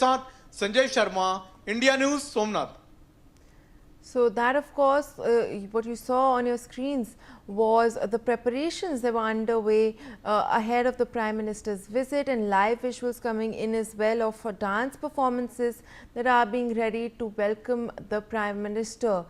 साथ Sanjay Sharma, India news, Somnath. So that, of course, what you saw on your screens was the preparations that were underway ahead of the Prime Minister's visit, and live visuals coming in as well of dance performances that are being ready to welcome the Prime Minister.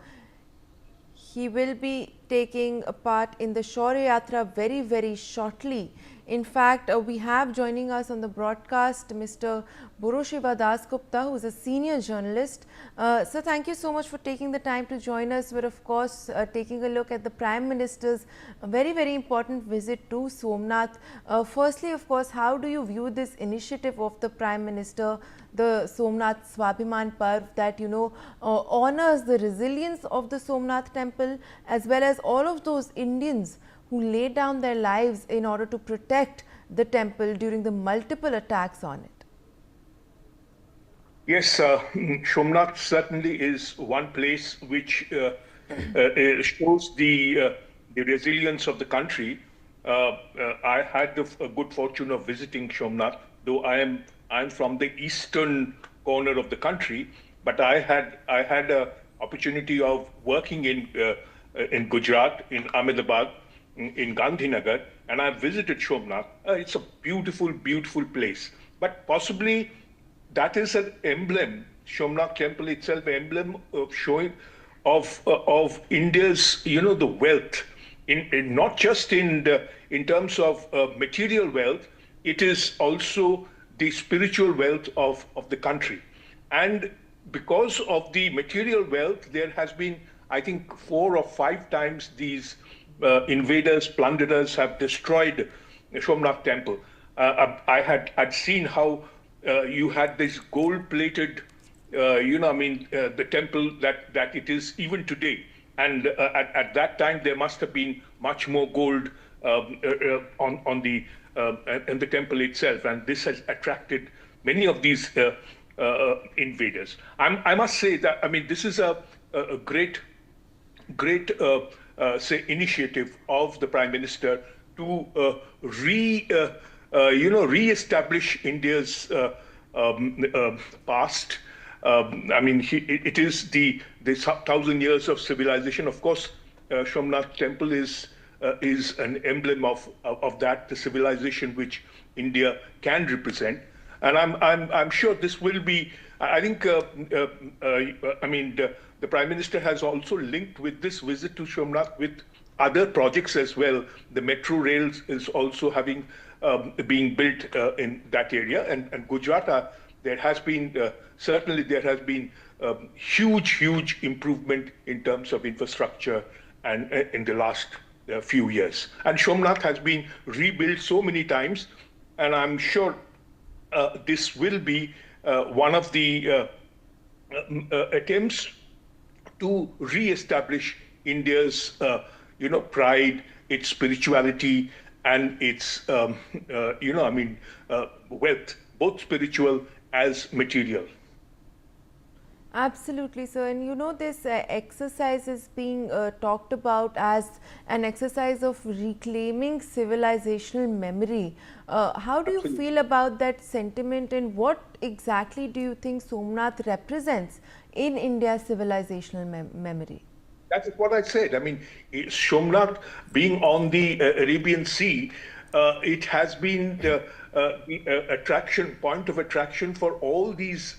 He will be taking a part in the Shaurya Yatra very shortly. In fact, we have joining us on the broadcast Mr. Buroshiva Das Gupta, who is a senior journalist. Sir, thank you so much for taking the time to join us. We're of course taking a look at the Prime Minister's very important visit to Somnath. Firstly, of course, how do you view this initiative of the Prime Minister, the Somnath Swabhiman Parv, that honors the resilience of the Somnath temple as well as all of those Indians who laid down their lives in order to protect the temple during the multiple attacks on it? Yes, Somnath certainly is one place which shows the resilience of the country. I had the good fortune of visiting Somnath, though I'm from the eastern corner of the country, but I had a opportunity of working in Gujarat, in Ahmedabad, in Gandhinagar, and I visited Somnath. It's a beautiful place, but possibly that is an emblem, Somnath temple itself, an emblem of showing of India's, the wealth, in not just in terms of material wealth. It is also the spiritual wealth of the country. And because of the material wealth, there has been, I think, 4 or 5 times these invaders, plunderers have destroyed Somnath temple. I'd seen how you had this gold-plated, the temple that it is even today. And at that time, there must have been much more gold on the temple itself, and this has attracted many of these invaders. I must say that this is a great initiative of the Prime Minister to re-establish India's past. It is the 1,000 years of civilization. Of course, Somnath temple is an emblem of that, the civilization which India can represent. And I'm sure this will be. I think the Prime Minister has also linked with this visit to Somnath with other projects as well. The metro rails is also being built in that area, and Gujarat. There has been huge improvement in terms of infrastructure and in the last few years. And Somnath has been rebuilt so many times, and I'm sure this will be one of the attempts to re-establish India's, pride, its spirituality, and its, wealth, both spiritual as material. Absolutely, sir. And this exercise is being talked about as an exercise of reclaiming civilizational memory. How do you feel about that sentiment, and what exactly do you think Somnath represents in India's civilizational memory? That's what I said. Somnath being on the Arabian Sea, it has been the point of attraction for all these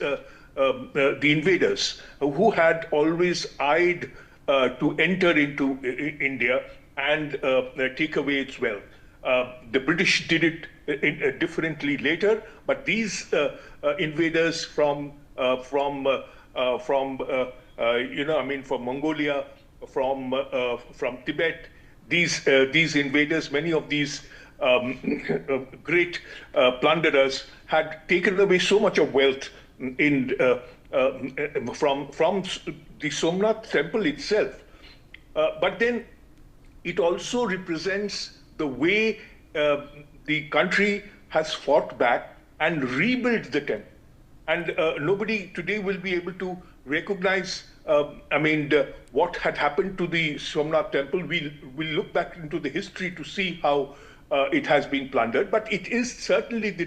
the invaders who had always eyed to enter into India and take away its wealth. The British did it differently later, but these invaders from Mongolia, from Tibet, these invaders, many of these great plunderers had taken away so much of wealth from the Somnath temple itself. But then it also represents the way the country has fought back and rebuilt the temple. And nobody today will be able to recognize what had happened to the Somnath temple. We'll look back into the history to see how it has been plundered, but it is certainly the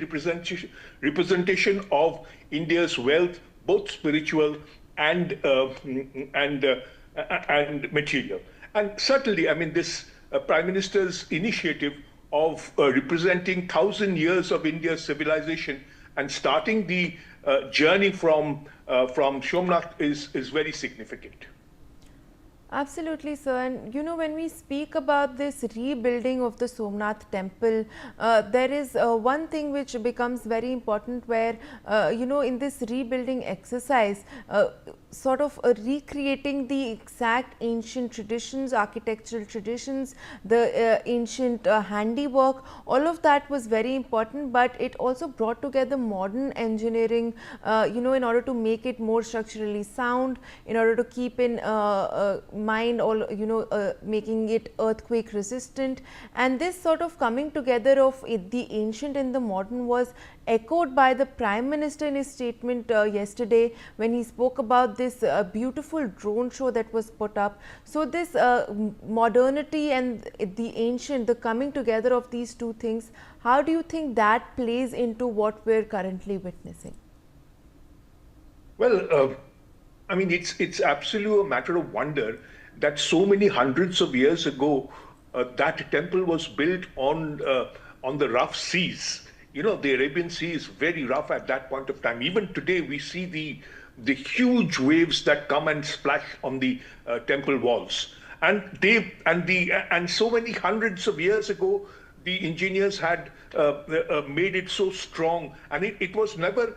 representation of India's wealth, both spiritual and material. And certainly, I mean, this Prime Minister's initiative of representing 1,000 years of India's civilization and starting the journey from Somnath is very significant. Absolutely, sir. And you know, when we speak about this rebuilding of the Somnath temple, there is one thing which becomes very important where, you know, in this rebuilding exercise, sort of recreating the exact ancient traditions, architectural traditions, the ancient handiwork, all of that was very important, but it also brought together modern engineering, you know, in order to make it more structurally sound, in order to keep in mind all, you know, making it earthquake resistant. And this sort of coming together of the ancient and the modern was echoed by the Prime Minister in his statement yesterday when he spoke about this beautiful drone show that was put up. So this modernity and the ancient, the coming together of these two things, how do you think that plays into what we're currently witnessing? Well, I mean, it's absolutely a matter of wonder that so many hundreds of years ago, that temple was built on the rough seas. You know, the Arabian Sea is very rough at that point of time. Even today, we see the huge waves that come and splash on the temple walls. And so many hundreds of years ago, the engineers had made it so strong, and it was never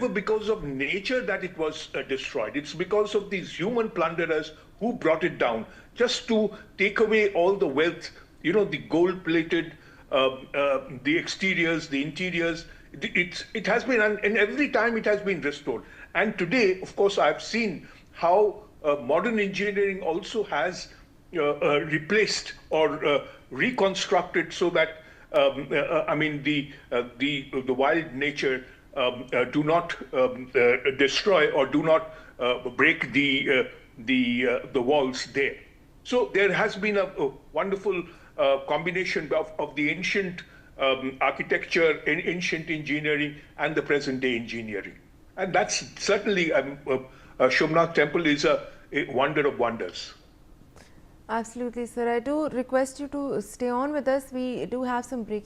because of nature that it was destroyed. It's because of these human plunderers who brought it down just to take away all the wealth, you know, the gold-plated, the exteriors, the interiors. It has been, and every time it has been restored. And today, of course, I've seen how modern engineering also has replaced or reconstructed so that I mean the wild nature do not destroy or do not break the walls there. So there has been a wonderful combination of the ancient architecture, ancient engineering, and the present-day engineering, and that's certainly Somnath Temple is a wonder of wonders. Absolutely, sir. I do request you to stay on with us. We do have some breaking